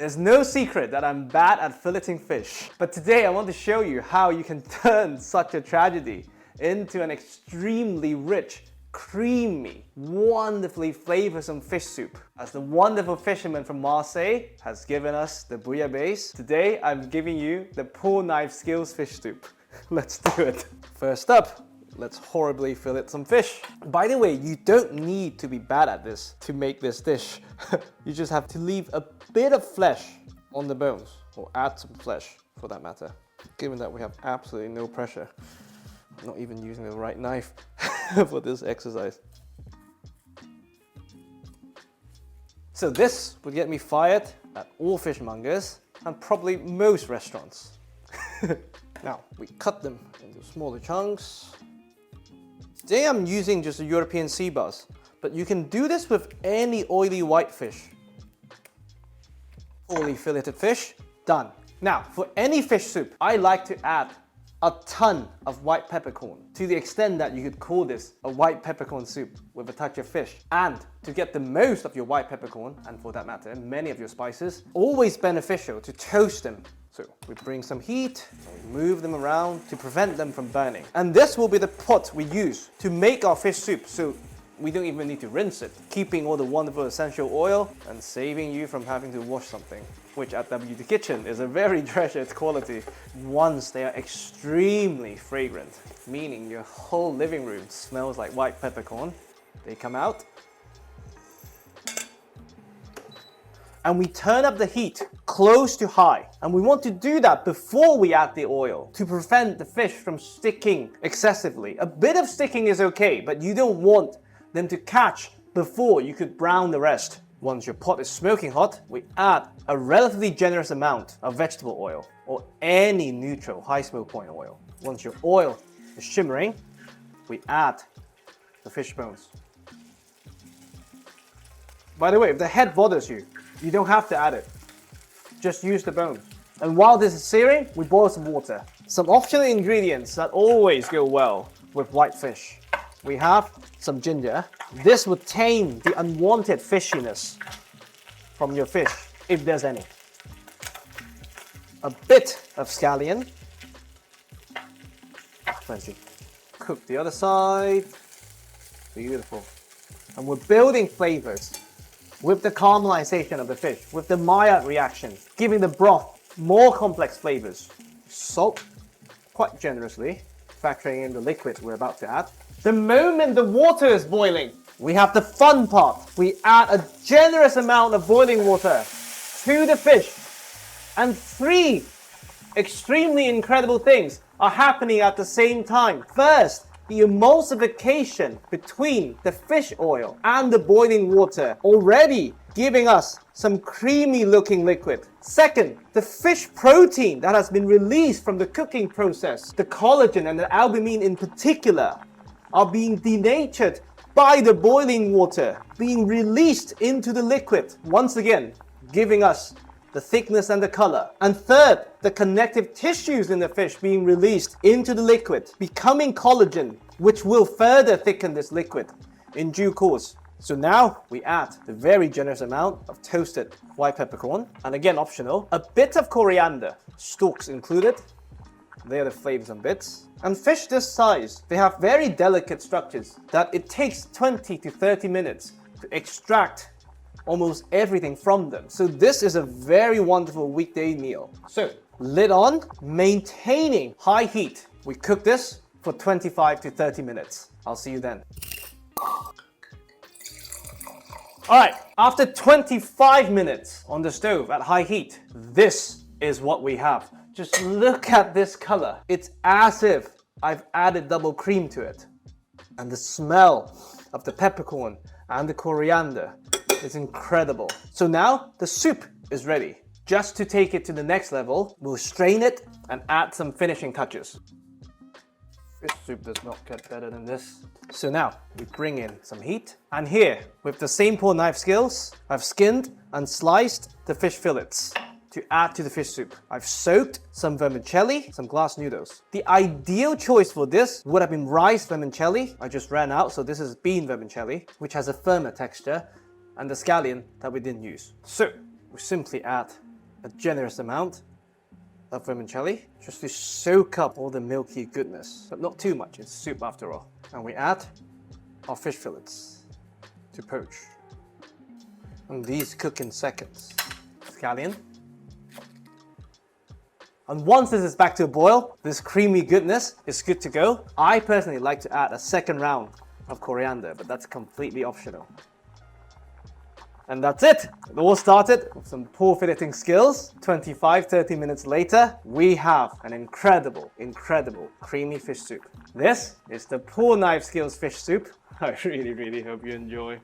There's no secret that I'm bad at filleting fish, but today I want to show you how you can turn such a tragedy into an extremely rich, creamy, wonderfully flavoursome fish soup. As the wonderful fisherman from Marseille has given us the bouillabaisse, today I'm giving you the poor knife skills fish soup. Let's do it. First up, let's horribly fillet some fish. By the way, you don't need to be bad at this to make this dish. You just have to leave a bit of flesh on the bones, or add some flesh for that matter. Given that we have absolutely no pressure, I'm not even using the right knife for this exercise. So this would get me fired at all fishmongers and probably most restaurants. Now, we cut them into smaller chunks. Today I'm using just a European sea bass, but you can do this with any oily white fish. Oily filleted fish, done. Now, for any fish soup, I like to add a ton of white peppercorn, to the extent that you could call this a white peppercorn soup with a touch of fish. And to get the most of your white peppercorn, and for that matter, many of your spices, always beneficial to toast them. So we bring some heat, and we move them around to prevent them from burning. And this will be the pot we use to make our fish soup, so we don't even need to rinse it, keeping all the wonderful essential oil and saving you from having to wash something, which at WT Kitchen is a very treasured quality. Once they are extremely fragrant, meaning your whole living room smells like white peppercorn, they come out. And we turn up the heat close to high. And we want to do that before we add the oil to prevent the fish from sticking excessively. A bit of sticking is okay, but you don't want them to catch before you could brown the rest. Once your pot is smoking hot, we add a relatively generous amount of vegetable oil or any neutral high smoke point oil. Once your oil is shimmering, we add the fish bones. By the way, if the head bothers you, you don't have to add it. Just use the bones. And while this is searing, we boil some water. Some optional ingredients that always go well with white fish. We have some ginger. This would tame the unwanted fishiness from your fish, if there's any. A bit of scallion. Plenty. Cook the other side. Beautiful. And we're building flavors with the caramelization of the fish, with the Maillard reaction, giving the broth more complex flavors. Salt, quite generously, factoring in the liquid we're about to add. The moment the water is boiling, we have the fun part. We add a generous amount of boiling water to the fish. And three extremely incredible things are happening at the same time. First, the emulsification between the fish oil and the boiling water, already giving us some creamy looking liquid. Second, the fish protein that has been released from the cooking process, the collagen and the albumin in particular, are being denatured by the boiling water, being released into the liquid, once again giving us the thickness and the color. And third, the connective tissues in the fish being released into the liquid, becoming collagen, which will further thicken this liquid in due course. So now we add the very generous amount of toasted white peppercorn, and again optional, a bit of coriander, stalks included. They are the flavors and bits. And fish this size, they have very delicate structures that it takes 20 to 30 minutes to extract almost everything from them. So this is a very wonderful weekday meal. So lid on, maintaining high heat. We cook this for 25 to 30 minutes. I'll see you then. Alright, after 25 minutes on the stove at high heat, this is what we have. Just look at this color. It's as if I've added double cream to it. And the smell of the peppercorn and the coriander is incredible. So now the soup is ready. Just to take it to the next level, we'll strain it and add some finishing touches. Fish soup does not get better than this. So now we bring in some heat. And here, with the same poor knife skills, I've skinned and sliced the fish fillets to add to the fish soup. I've soaked some vermicelli, some glass noodles. The ideal choice for this would have been rice vermicelli. I just ran out, so this is bean vermicelli, which has a firmer texture, and the scallion that we didn't use. So we simply add a generous amount of vermicelli just to soak up all the milky goodness, but not too much, it's soup after all. And we add our fish fillets to poach. And these cook in seconds. Scallion. And once this is back to a boil, this creamy goodness is good to go. I personally like to add a second round of coriander, but that's completely optional. And that's it. It all started with some poor filleting skills. 25-30 minutes later, we have an incredible, incredible creamy fish soup. This is the poor knife skills fish soup. I really, really hope you enjoy.